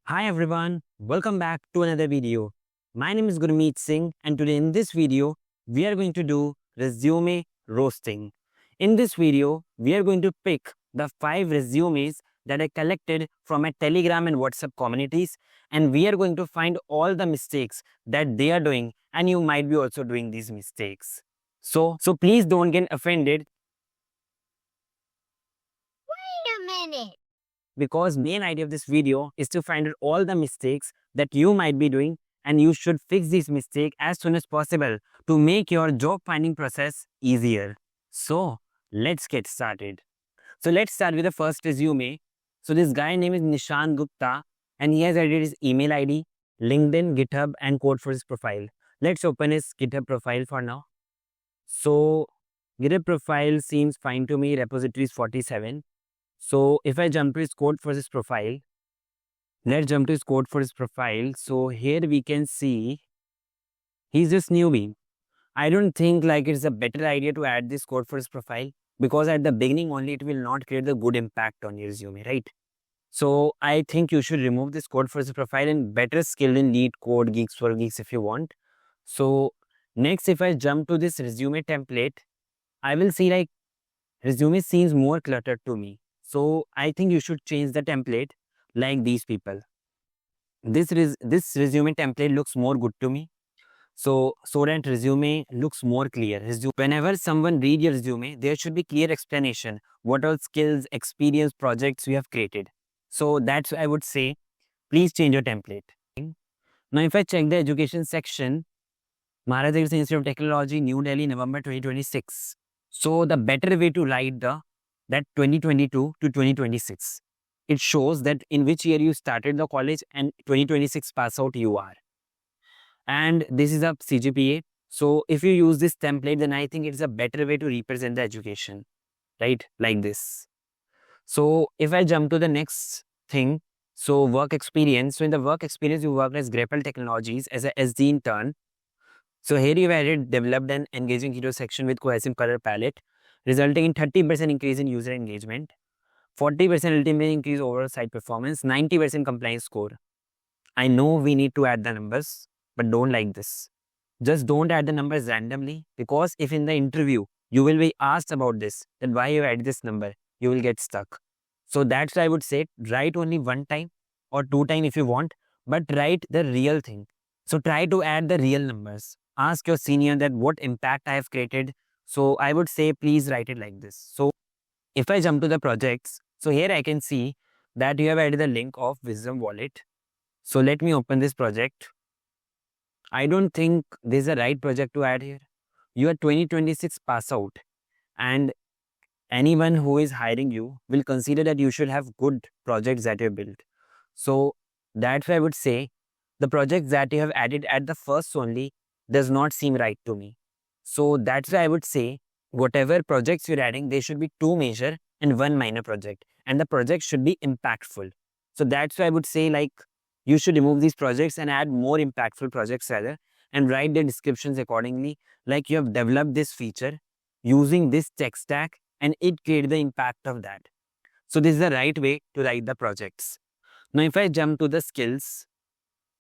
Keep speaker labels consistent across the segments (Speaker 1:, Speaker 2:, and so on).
Speaker 1: Hi everyone, welcome back to another video. My name is Gurmeet Singh and today in this video, we are going to do resume roasting. In this video, we are going to pick the 5 resumes that I collected from my Telegram and WhatsApp communities, and we are going to find all the mistakes that they are doing, and you might be also doing these mistakes. So please don't get offended.
Speaker 2: Wait a minute.
Speaker 1: Because main idea of this video is to find out all the mistakes that you might be doing, and you should fix this mistake as soon as possible to make your job finding process easier. So let's get started. So let's start with the first resume. So this guy name is Nishan Gupta and he has added his email ID, LinkedIn, GitHub and code for his profile. Let's open his GitHub profile for now. So GitHub profile seems fine to me. Repository is 47. So if I jump to his code for his profile, let's jump to his code for his profile. So here we can see he's just newbie. I don't think like it's a better idea to add this code for his profile because at the beginning only it will not create the good impact on your resume, right? So I think you should remove this code for his profile and better skill in lead code geeks for geeks if you want. So next, if I jump to this resume template, I will see like resume seems more cluttered to me. So I think you should change the template like these people. This resume template looks more good to me. So that resume looks more clear. Whenever someone read your resume, there should be clear explanation what all skills, experience, projects you have created. So that's why I would say, please change your template. Now, if I check the education section, Maharaj Institute of Technology, New Delhi, November 2026. So the better way to write that 2022 to 2026. It shows that in which year you started the college and 2026 pass out you are. And this is a CGPA. So if you use this template, then I think it's a better way to represent the education, right? Like this. So if I jump to the next thing, so work experience. So in the work experience, you worked as Grapple Technologies as a SD intern. So here you've added developed an engaging hero section with cohesive color palette, resulting in 30% increase in user engagement, 40% ultimate increase overall site performance, 90% compliance score. I know we need to add the numbers, but don't like this. Just don't add the numbers randomly, because if in the interview you will be asked about this, then why you add this number, you will get stuck. So that's why I would say write only one time or two times if you want, but write the real thing. So try to add the real numbers. Ask your senior that what impact I have created. So I would say please write it like this. So if I jump to the projects, so here I can see that you have added the link of Wisdom Wallet. So let me open this project. I don't think this is the right project to add here. You are 2026 pass out and anyone who is hiring you will consider that you should have good projects that you built. So that's why I would say the projects that you have added at the first only does not seem right to me. So that's why I would say whatever projects you're adding, they should be 2 major and 1 minor project, and the project should be impactful. So that's why I would say like you should remove these projects and add more impactful projects rather, and write the descriptions accordingly, like you have developed this feature using this tech stack and it created the impact of that. So this is the right way to write the projects. Now if I jump to the skills,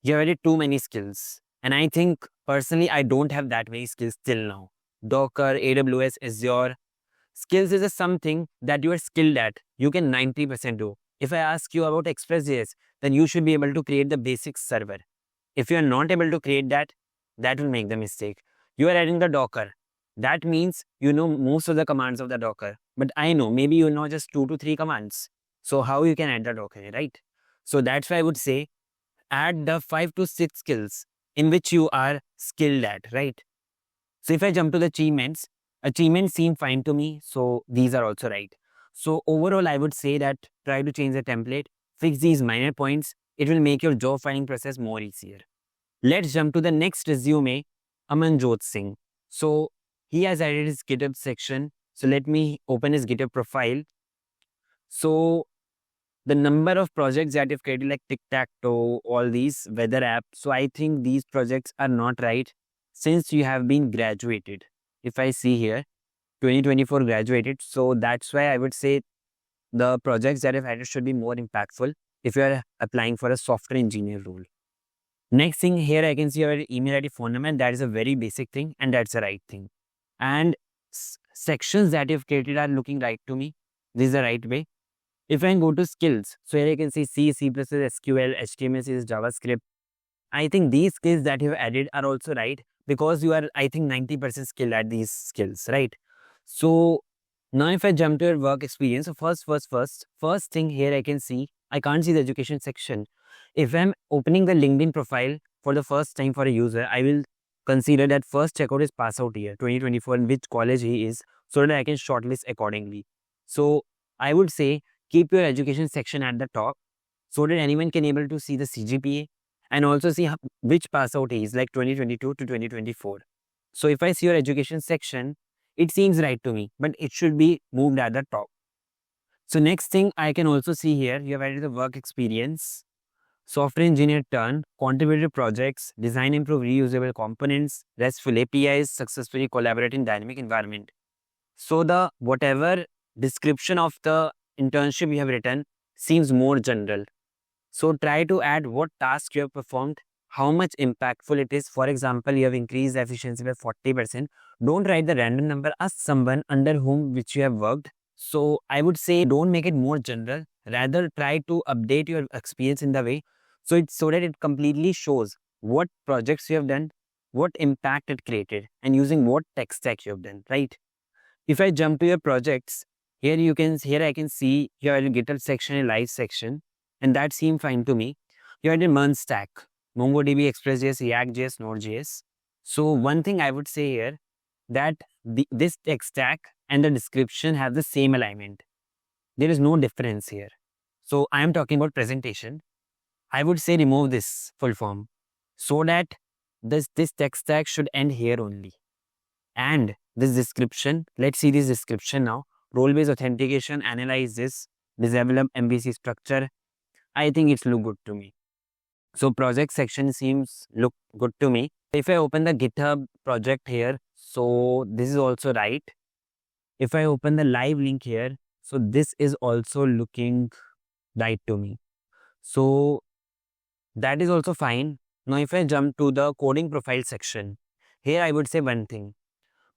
Speaker 1: you have added too many skills. And I think personally, I don't have that many skills till now. Docker, AWS, Azure. Skills is something that you are skilled at. You can 90% do. If I ask you about Express.js, then you should be able to create the basic server. If you are not able to create that, that will make the mistake. You are adding the Docker. That means you know most of the commands of the Docker. But I know maybe you know just 2 to 3 commands. So how you can add the Docker, right? So that's why I would say add the 5 to 6 skills in which you are skilled at, right? So if I jump to the achievements seem fine to me. So these are also right. So overall, I would say that try to change the template, fix these minor points. It will make your job finding process more easier. Let's jump to the next resume, Amanjot Singh. So he has added his GitHub section. So let me open his GitHub profile. So the number of projects that you've created like Tic-Tac-Toe, all these weather apps. So I think these projects are not right since you have been graduated. If I see here, 2024 graduated. So that's why I would say the projects that I've added should be more impactful. if you are applying for a software engineer role. Next thing here, I can see your email ID, phone number, and that is a very basic thing, and that's the right thing. And sections that you've created are looking right to me. This is the right way. If I go to skills, so here I can see C, C++, SQL, HTML, CSS, JavaScript. I think these skills that you've added are also right because you are, I think, 90% skilled at these skills, right? So now if I jump to your work experience, so first thing here I can see, I can't see the education section. If I'm opening the LinkedIn profile for the first time for a user, I will consider that first checkout is pass out year 2024 and which college he is so that I can shortlist accordingly. So I would say keep your education section at the top so that anyone can able to see the CGPA and also see which pass out he is, like 2022 to 2024. So if I see your education section, it seems right to me, but it should be moved at the top. So next thing I can also see here, you have added the work experience, software engineer turn, contributed projects, design improve reusable components, RESTful APIs, successfully collaborate in dynamic environment. So the whatever description of the internship you have written seems more general. So try to add what task you have performed, how much impactful it is. For example, you have increased the efficiency by 40%. Don't write the random number, ask someone under whom which you have worked. So I would say don't make it more general. Rather try to update your experience in the way so that it completely shows what projects you have done, what impact it created, and using what tech stack you have done, right? If I jump to your projects, here I can see your GitHub section and live section, and that seemed fine to me. You had a MERN stack, MongoDB, ExpressJS, React.js, Node.js. So one thing I would say here that this tech stack and the description have the same alignment. There is no difference here. So I am talking about presentation. I would say remove this full form so that this tech stack should end here only. And this description, let's see this description now. Role-based authentication, analyze this, develop MVC structure. I think it's look good to me. So project section seems look good to me. If I open the GitHub project here, so this is also right. If I open the live link here, so this is also looking right to me. So that is also fine. Now if I jump to the coding profile section, here I would say one thing.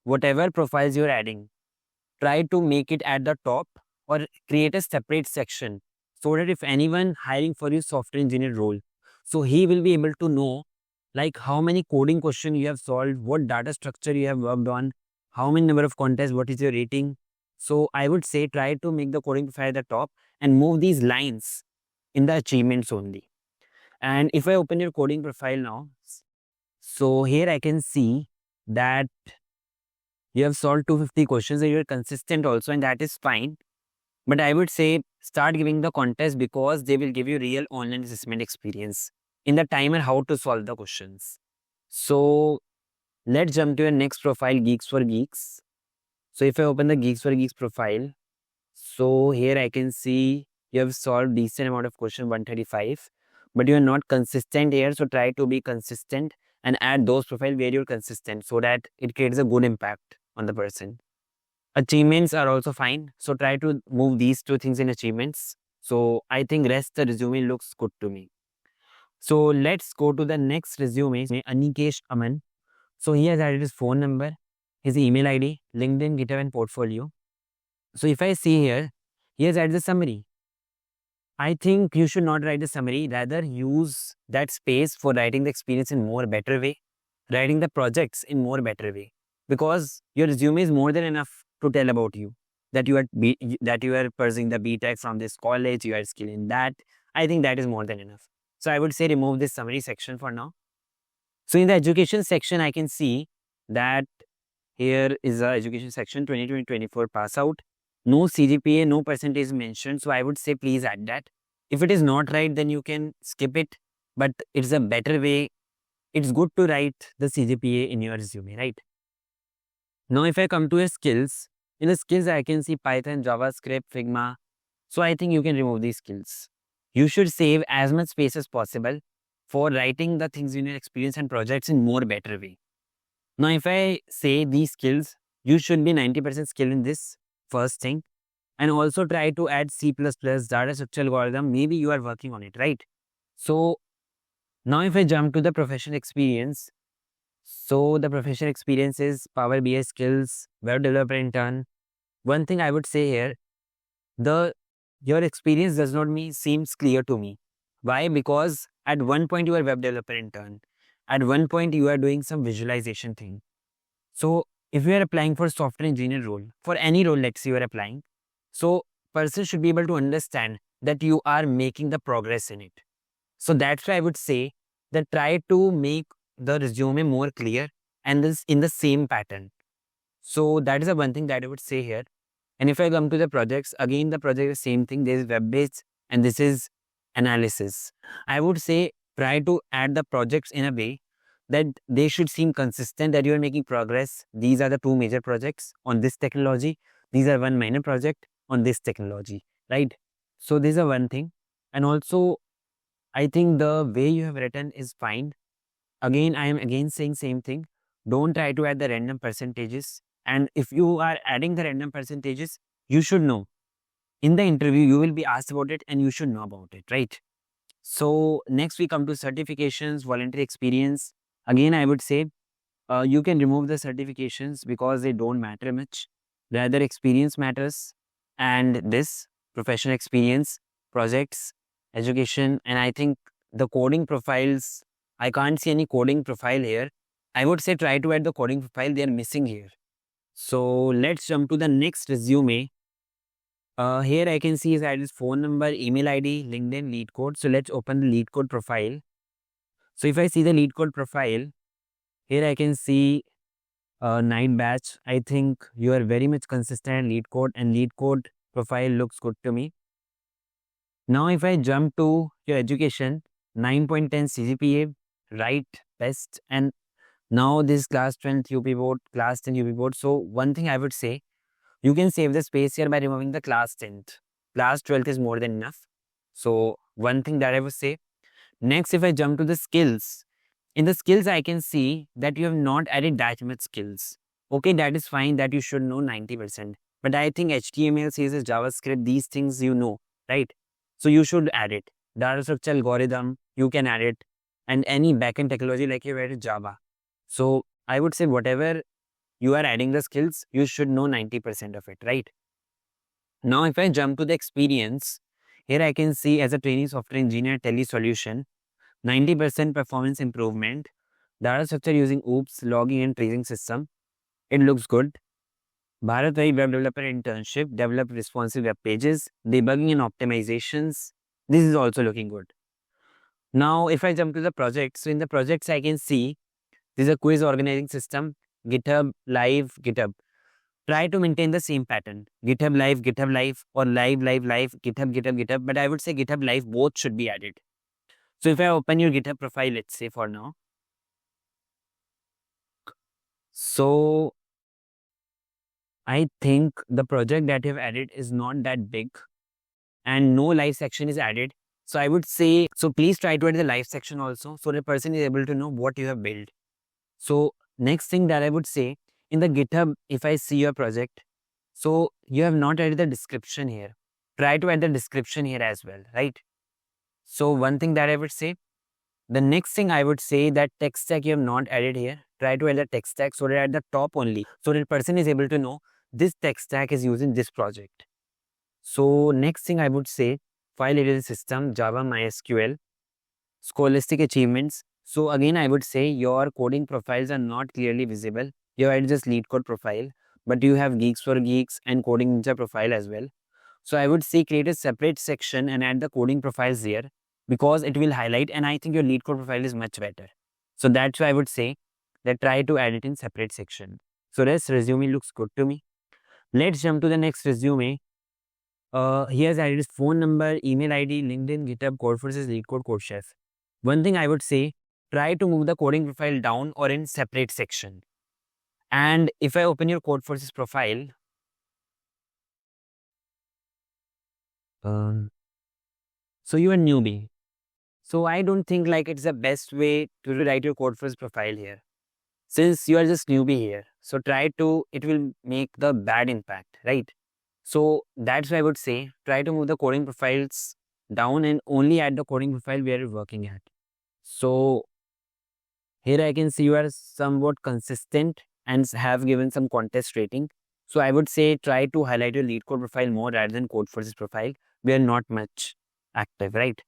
Speaker 1: Whatever profiles you're adding, try to make it at the top or create a separate section so that if anyone hiring for your software engineer role, so he will be able to know like how many coding questions you have solved, what data structure you have worked on, how many number of contests, what is your rating. So I would say try to make the coding profile at the top and move these lines in the achievements only. And if I open your coding profile now, so here I can see that you have solved 250 questions and you're consistent also, and that is fine. But I would say start giving the contest because they will give you real online assessment experience in the timer how to solve the questions. So let's jump to your next profile, Geeks for Geeks. So if I open the Geeks for Geeks profile, so here I can see you have solved decent amount of question 135, but you are not consistent here. So try to be consistent and add those profile where you're consistent so that it creates a good impact on the person. Achievements are also fine. So try to move these two things in achievements. So I think rest the resume looks good to me. So let's go to the next resume, Anikesh Aman. So he has added his phone number, his email ID, LinkedIn, GitHub and portfolio. So if I see here, he has added the summary. I think you should not write the summary, rather use that space for writing the experience in more better way, writing the projects in more better way, because your resume is more than enough to tell about you, that you are pursuing the BTech from this college, you are skilled in that. I think that is more than enough. So I would say remove this summary section for now. So in the education section, I can see that here is the education section 2020-24 pass out. No CGPA, no percentage mentioned. So I would say please add that. If it is not right, then you can skip it. But it's a better way. It's good to write the CGPA in your resume, right? Now if I come to your skills, in the skills I can see Python, JavaScript, Figma. So I think you can remove these skills. You should save as much space as possible for writing the things in your experience and projects in more better way. Now if I say these skills, you should be 90% skilled in this first thing. And also try to add C++, data structure algorithm. Maybe you are working on it, right? So now if I jump to the professional experience, so the professional experience is Power BI skills, web developer intern. One thing I would say here, the your experience does not seems clear to me. Why? Because at one point you are web developer intern. At one point you are doing some visualization thing. So if you are applying for software engineer role, for any role, let's say you are applying, so person should be able to understand that you are making the progress in it. So that's why I would say that try to make the resume more clear and this in the same pattern. So that is the one thing that I would say here. And if I come to the projects, again the project is same thing. There is web based and this is analysis. I would say try to add the projects in a way that they should seem consistent, that you are making progress. These are the two major projects on this technology. These are one minor project on this technology, right? So this is one thing. And also I think the way you have written is fine. Again, I am again saying same thing. Don't try to add the random percentages. And if you are adding the random percentages, you should know. In the interview, you will be asked about it and you should know about it, right? So next we come to certifications, voluntary experience. Again, I would say you can remove the certifications because they don't matter much. Rather, experience matters. And this professional experience, projects, education, and I think the coding profiles, I can't see any coding profile here. I would say try to add the coding profile, they are missing here. So let's jump to the next resume. Here I can see his address, phone number, email ID, LinkedIn, lead code. So let's open the lead code profile. So if I see the lead code profile, here I can see night batch. I think you are very much consistent in lead code and lead code profile looks good to me. Now if I jump to your education, 9.10 CGPA, right, best, and now this class 12 UP board, class 10 UP board. So one thing I would say, you can save the space here by removing the class 10th. Class 12th is more than enough. So one thing that I would say. Next, if I jump to the skills, in the skills I can see that you have not added that much skills. Okay, that is fine, that you should know 90%. But I think HTML, CSS, JavaScript, these things you know, right? So you should add it. Data structure algorithm, you can add it. And any backend technology like you added Java. So I would say whatever you are adding the skills, you should know 90% of it, right? Now, if I jump to the experience, here I can see as a trainee software engineer, Tele Solution, 90% performance improvement, data structure using OOPS, logging and tracing system. It looks good. Bharat Web Developer Internship, develop responsive web pages, debugging and optimizations. This is also looking good. Now, if I jump to the projects, so in the projects I can see this is a quiz organizing system, GitHub, Live, GitHub. Try to maintain the same pattern. GitHub Live, or Live, GitHub, GitHub. But I would say GitHub Live, both should be added. So if I open your GitHub profile, let's say for now. So I think the project that you have added is not that big and no live section is added. So I would say, so please try to add the live section also so the person is able to know what you have built. So next thing that I would say, in the GitHub, if I see your project, so you have not added the description here. Try to add the description here as well, right? So one thing that I would say, the next thing I would say that tech stack you have not added here. Try to add the tech stack so that at the top only, so that person is able to know this tech stack is using this project. So next thing I would say, file editor system, Java, MySQL, scholastic achievements. So again, I would say your coding profiles are not clearly visible. You have just lead code profile, but you have Geeks for Geeks and Coding Ninja profile as well. So I would say create a separate section and add the coding profiles here because it will highlight, and I think your lead code profile is much better. So that's why I would say that try to add it in separate section. So this resume looks good to me. Let's jump to the next resume. Here's added phone number, email ID, LinkedIn, GitHub, Codeforces, lead code, CodeChef. One thing I would say, try to move the coding profile down or in separate section. And if I open your Codeforces profile, so you are newbie. So I don't think like it's the best way to write your Codeforces profile here. Since you are just newbie here, so try to, it will make the bad impact, right? So that's why I would say try to move the coding profiles down and only add the coding profile where you're working at. So here I can see you are somewhat consistent and have given some contest rating. So I would say try to highlight your lead code profile more rather than code forces profile. We are not much active, right?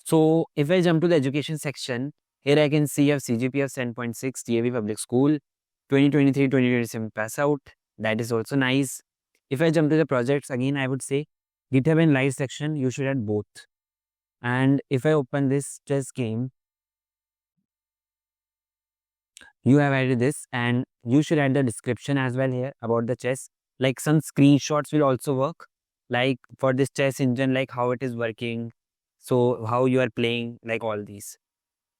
Speaker 1: So if I jump to the education section, here I can see you have CGPA of 7.6, TAV Public School, 2023-2027 pass out. That is also nice. If I jump to the projects, again I would say GitHub and Live section, you should add both. And if I open this chess game, you have added this and you should add the description as well here about the chess. Like some screenshots will also work. Like for this chess engine, like how it is working. So how you are playing, like all these.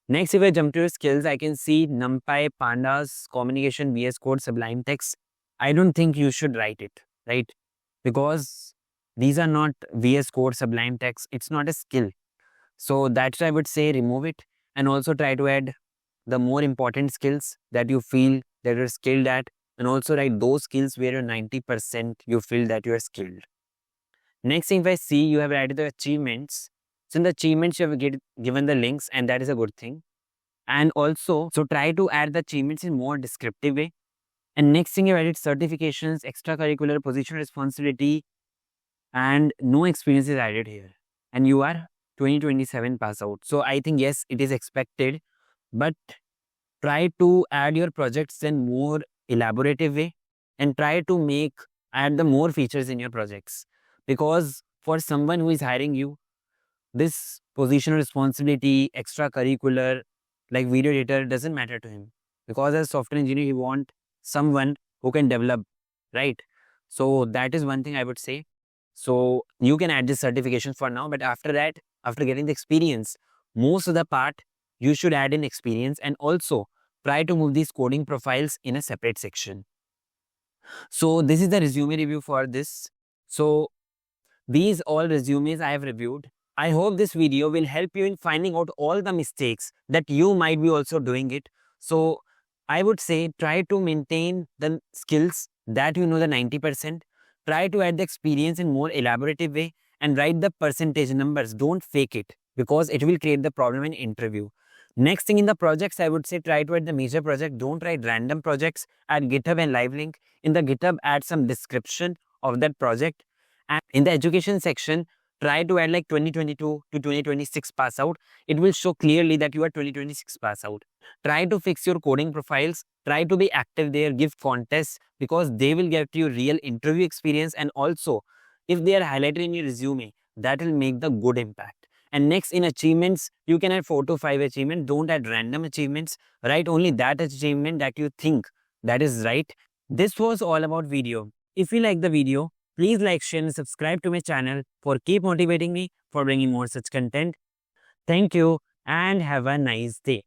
Speaker 1: Next, if I jump to your skills, I can see NumPy, Pandas, Communication, VS Code, Sublime Text. I don't think you should write it, right? Because these are not VS Code, Sublime Text. It's not a skill. So that's why I would say remove it and also try to add the more important skills that you feel that you're skilled at, and also write those skills where you're 90% you feel that you are skilled. Next thing, if I see you have added the achievements. So in the achievements, you have given the links, and that is a good thing. And also, so try to add the achievements in more descriptive way. And next thing, you added certifications, extracurricular, position responsibility, and no experience is added here. And you are 2027 pass out. So I think yes, it is expected, but try to add your projects in more elaborative way and try to add the more features in your projects, because for someone who is hiring you, this positional responsibility, extracurricular, like video editor doesn't matter to him, because as a software engineer, he want someone who can develop, right? So that is one thing I would say. So you can add this certification for now, but after that, after getting the experience, most of the part you should add in experience, and also try to move these coding profiles in a separate section. So this is the resume review for this. So these all resumes I have reviewed. I hope this video will help you in finding out all the mistakes that you might be also doing it. So I would say try to maintain the skills that you know the 90%. Try to add the experience in more elaborative way and write the percentage numbers. Don't fake it, because it will create the problem in interview. Next thing, in the projects, I would say try to add the major project. Don't write random projects. Add GitHub and live link. In the GitHub, add some description of that project. And in the education section, try to add like 2022 to 2026 pass out. It will show clearly that you are 2026 pass out. Try to fix your coding profiles. Try to be active there. Give contests, because they will get you real interview experience. And also, if they are highlighted in your resume, that will make the good impact. And next, in achievements, you can add 4 to 5 achievements. Don't add random achievements. Write only that achievement that you think that is right. This was all about video. If you like the video, please like, share and subscribe to my channel for keep motivating me for bringing more such content. Thank you and have a nice day.